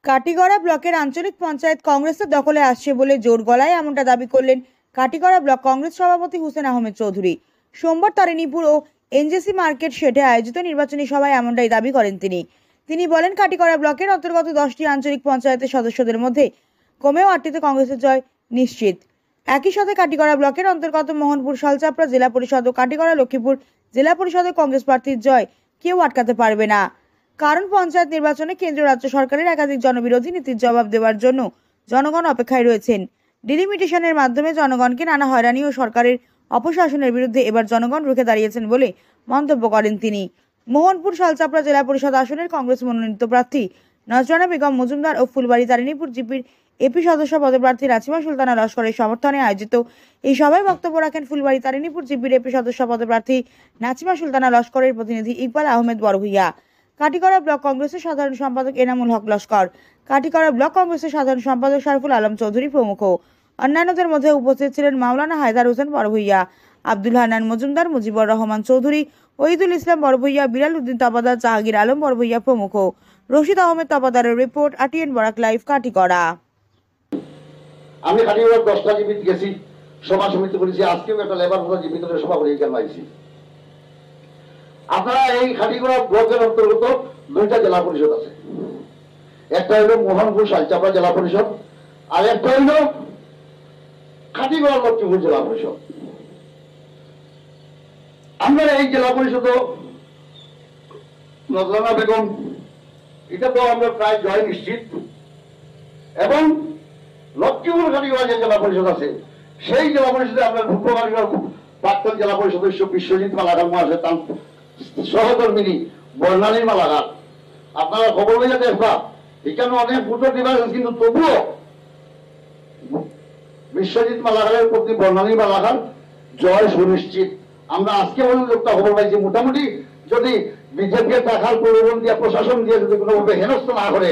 কাটিগড়া ব্লকের আঞ্চলিক পঞ্চায়েত কংগ্রেসের দখলে আসছে বলে জোর গলায় এমনটা দাবি করলেন কাটিগড়া ব্লক কংগ্রেস সভাপতি হুসেন আহমেদ চৌধুরী। সোমবার তারিণীপুর ও এনজেসি মার্কেট শেডে আয়োজিত নির্বাচনী সভায় এমনটাই দাবি করেন তিনি বলেন, কাটিগড়া ব্লকের অন্তর্গত 10টি আঞ্চলিক পঞ্চায়েতের সদস্যদের মধ্যে কমেও 8টিতে কংগ্রেসের জয় নিশ্চিত। একই সাথে কাটিগড়া ব্লকের অন্তর্গত মোহনপুর, শালচাপড়া জেলা পরিষদ ও কাটিগড়া লক্ষ্মীপুর জেলা পরিষদের কংগ্রেস প্রার্থীর জয় কেউ আটকাতে পারবে না। কারণ পঞ্চায়েত নির্বাচনে কেন্দ্র রাজ্য সরকারের একাধিক জনবিরোধী নীতির জবাব দেওয়ার জন্য জনগণ অপেক্ষায় রয়েছেন। ডিলিমিটেশনের মাধ্যমে জনগণকে নানা হয়রানি ও সরকারের অপশাসনের বিরুদ্ধে এবার জনগণ রুখে দাঁড়িয়েছেন বলে মন্তব্য করেন তিনি। মোহনপুর শালচাপড়া জেলা পরিষদ আসনের কংগ্রেস মনোনীত প্রার্থী নজরানা বেগম মজুমদার ও ফুলবাড়ি তারিণীপুর জিপির এপি সদস্য পদপ্রার্থী নাচিমা সুলতানা লস্করের সমর্থনে আয়োজিত এই সভায় বক্তব্য রাখেন ফুলবাড়ি তারিণীপুর জিপির এপি সদস্য পদপ্রার্থী নাচিমা সুলতানা লস্করের প্রতিনিধি ইকবাল আহমেদ বড়ভূইয়া, কাটিগড়া ব্লক কংগ্রেসের সাধারণ সম্পাদক এনামুল হক লস্কর, কাটিগড়া ব্লক কংগ্রেসের সাধারণ সম্পাদক শারফুল আলম চৌধুরী প্রমুখ। অন্যান্যদের মধ্যে উপস্থিত ছিলেন মাওলানা হায়দার হোসেন বড়ভূইয়া, আব্দুল হান্নান মজুমদার, মুজিবুর রহমান চৌধুরী, ওহিদুল ইসলাম বড়ভূইয়া, বিলাল উদ্দিন তাবাদার, জাহাঙ্গীর আলম বড়ভূইয়া প্রমুখ। রশিদ আহমেদ তাবাদারের report, ATN Barak live, Katigorah. আমি কাটিগড়া 10টা জিপি গেছি, সভা সমিতি করেছি, আজকেও একটা লেবার ভাতা জিপি করে সভা করে এখানে আইছি। আপনারা এই কাটিগড়া ব্লকের অন্তর্গত 2টা জেলা পরিষদ আছে, একটা হলো মোহনপুর শালচাপড়া জেলা পরিষদ, আর একটা হইল কাটিগড়া লক্ষ্মীপুর জেলা পরিষদ। আমরা এই জেলা পরিষদ নজরানা বেগম, এটা তো আমরা প্রায় জয় নিশ্চিত, এবং লক্ষ্মীপুর কাটিগড়া যে জেলা পরিষদ আছে সেই জেলা পরিষদে আমরা ঢুকবো কাটিগড়া প্রাক্তন জেলা পরিষদ সদস্য বিশ্বজিৎ মালাকার আছে, তার সহকর্মিনী বর্ণালী মালাকার। আপনারা খবর হয়ে দেখবা এখানে অনেক ভোটার ডিভাইস, কিন্তু তবুও বিশ্বজিৎ মালাকারের প্রতি বর্ণালী মালাকার জয় সুনিশ্চিত। আমরা আজকে পর্যন্ত একটা খবর পাইছি, মোটামুটি যদি বিজেপি টাকার প্রলোভন দিয়ে প্রশাসন দিয়ে যদি কোনোভাবে হেনস্থা না করে,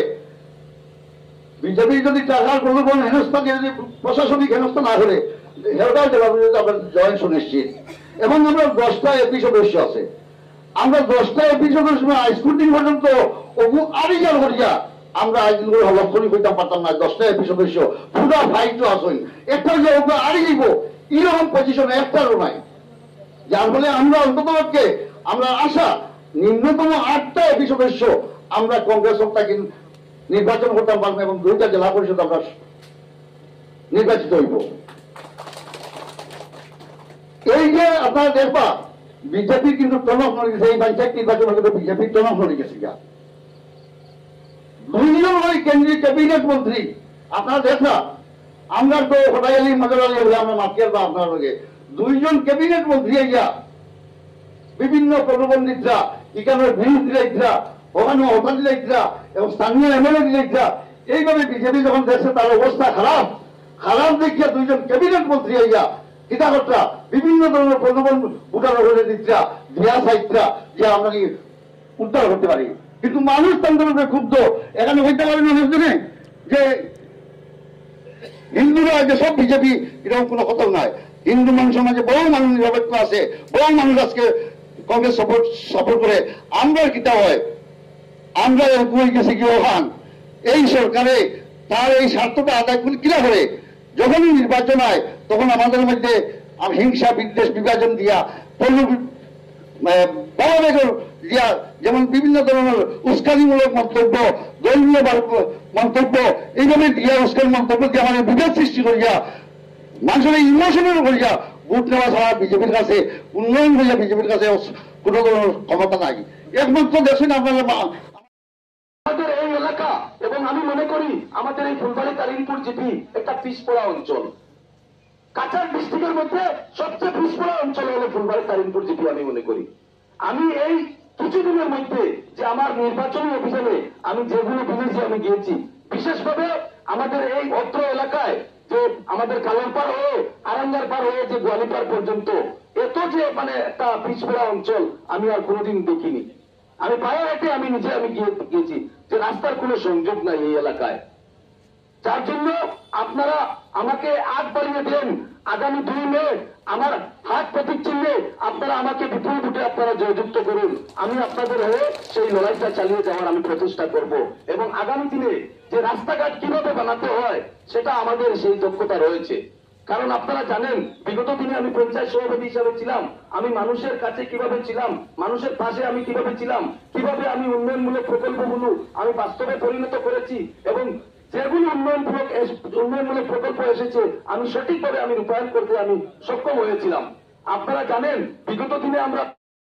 বিজেপি যদি টাকার প্রলোভন হেনস্থা দিয়ে যদি প্রশাসনিক হেনস্থা না করে, সেটাও জেলা পরিষদ আমরা জয় সুনিশ্চিত। এবং আমরা 10টা এপি সদস্য আছে, আমরা 10টা এপি সদস্য স্কুটিং পর্যন্ত আরিজার করিয়া আমরা আইনগুলো লক্ষণী করতে পারতাম না। 10টা এপি সদস্য পুরা ফাইট আসুন, একটা যে আড়ি দিব এরকম পজিশনে একটারও নাই, যার ফলে আমরা অন্ততপক্ষে আমরা আশা নিম্নতম 8টা এপি সদস্য আমরা কংগ্রেস সত্তাকে নির্বাচন করতে পারবো এবং 2টা জেলা পরিষদ আমরা নির্বাচিত হইব। এই যে আপনারা দেখবা বিজেপি কিন্তু টনক নড়ে গেছে, এই পঞ্চায়েত নির্বাচন কিন্তু বিজেপির টনক নড়ে গেছে। 2জন ওই কেন্দ্রীয় ক্যাবিনেট মন্ত্রী আপনারা দেখা, আমরা তো হটাই আলী মজার আলী বলে আমরা মাফিয়ার বা আপনার লগে 2জন ক্যাবিনেট মন্ত্রী আইয়া বিভিন্ন প্রলোভনবিদরা, এখানে ভিড় দিলাইতরা, ওখানে হতা দিলাইতরা এবং স্থানীয় এমএলএ দিলাইতরা, এইভাবে বিজেপি যখন দেখছে তার অবস্থা খারাপ খারাপ দেখিয়া 2জন ক্যাবিনেট মন্ত্রী আইয়া কিতাকর্তা বিভিন্ন ধরনের প্রলোভন ভোটার হয়ে দিচ্ছা দিয়া সাইটরা যে আমরা কি উদ্ধার করতে পারি। কিন্তু মানুষ তন্ত্রকে ক্ষুব্ধ, এখানে হইতে পারে না যে হিন্দুরা যে সব বিজেপি, এরকম কোনো কথা নয়। হিন্দু মানুষ সমাজে বহু মানুষ নিরপেক্ষ আছে, বহু মানুষ আজকে কংগ্রেস সাপোর্ট করে। আমরা কিতা হয়, আমরা কই গেছি কি ওখান এই সরকারে তার এই স্বার্থটা আদায় কিনা করে, যখনই নির্বাচন হয় তখন আমাদের মধ্যে হিংসা বিদ্বেষ বিভাজন দিয়া দিয়া, যেমন বিভিন্ন ধরনের উস্কানিমূলক মন্তব্য, ধর্মীয় মন্তব্য, এইভাবে দিয়া উস্কানি মন্তব্য দিয়ে আমাদের বিভেদ সৃষ্টি করিয়া মানুষের ইমোশনাল করিয়া ভোট নেওয়া ছাড়া বিজেপির কাছে উন্নয়ন করিয়া বিজেপির কাছে কোনো ধরনের ক্ষমতা নাই। একমাত্র দেখেন আপনারা আমাদের এই এলাকা, এবং আমি মনে করি আমাদের এই ফুলবাড়ি তারিণীপুর জিপি একটা পিছপড়া অঞ্চল, কাছাড় ডিস্ট্রিক্টের মধ্যে সবচেয়ে পিছপড়া অঞ্চল হলো ফুলবাড়ি তারিণীপুর জিপি। আমি মনে করি আমি এই কিছুদিনের মধ্যে যে আমার নির্বাচনী অভিযানে আমি যেগুলো ভিলেজে আমি গিয়েছি, বিশেষভাবে আমাদের এই অত্র এলাকায় যে আমাদের কালারপাড় হয়ে আরাঙ্গার পার হয়ে যে গোয়ালিপাড় পর্যন্ত এত যে মানে একটা পিছপড়া অঞ্চল আমি আর কোনোদিন দেখিনি। আমি পায়ে হেঁটে আমি নিজে আমি গিয়েছি যে রাস্তার কোনো সংযোগ নাই এই এলাকায়। যার জন্য আপনারা আমাকে আগ বাড়িয়ে দেন। আগামী 2 মে আমার হাত প্রতীক চিহ্নে আপনারা আমাকে বিপুল ভোটে আপনারা জয়যুক্ত করুন। আমি আপনাদের হয়ে সেই লড়াইটা চালিয়ে যাওয়ার আমি প্রচেষ্টা করব এবং আগামী দিনে যে রাস্তাঘাট কিভাবে বানাতে হয় সেটা আমাদের সেই দক্ষতা রয়েছে। কারণ আপনারা জানেন বিগত দিনে আমি পঞ্চায়েত সভাপতি হিসাবে ছিলাম, আমি মানুষের কাছে কিভাবে ছিলাম, মানুষের পাশে আমি কিভাবে ছিলাম, কিভাবে আমি উন্নয়নমূলক প্রকল্পগুলো আমি বাস্তবে পরিণত করেছি এবং যেগুলো উন্নয়নমূলক প্রকল্প এসেছে আমি সঠিকভাবে আমি রূপায়ণ করতে আমি সক্ষম হয়েছিলাম। আপনারা জানেন বিগত দিনে আমরা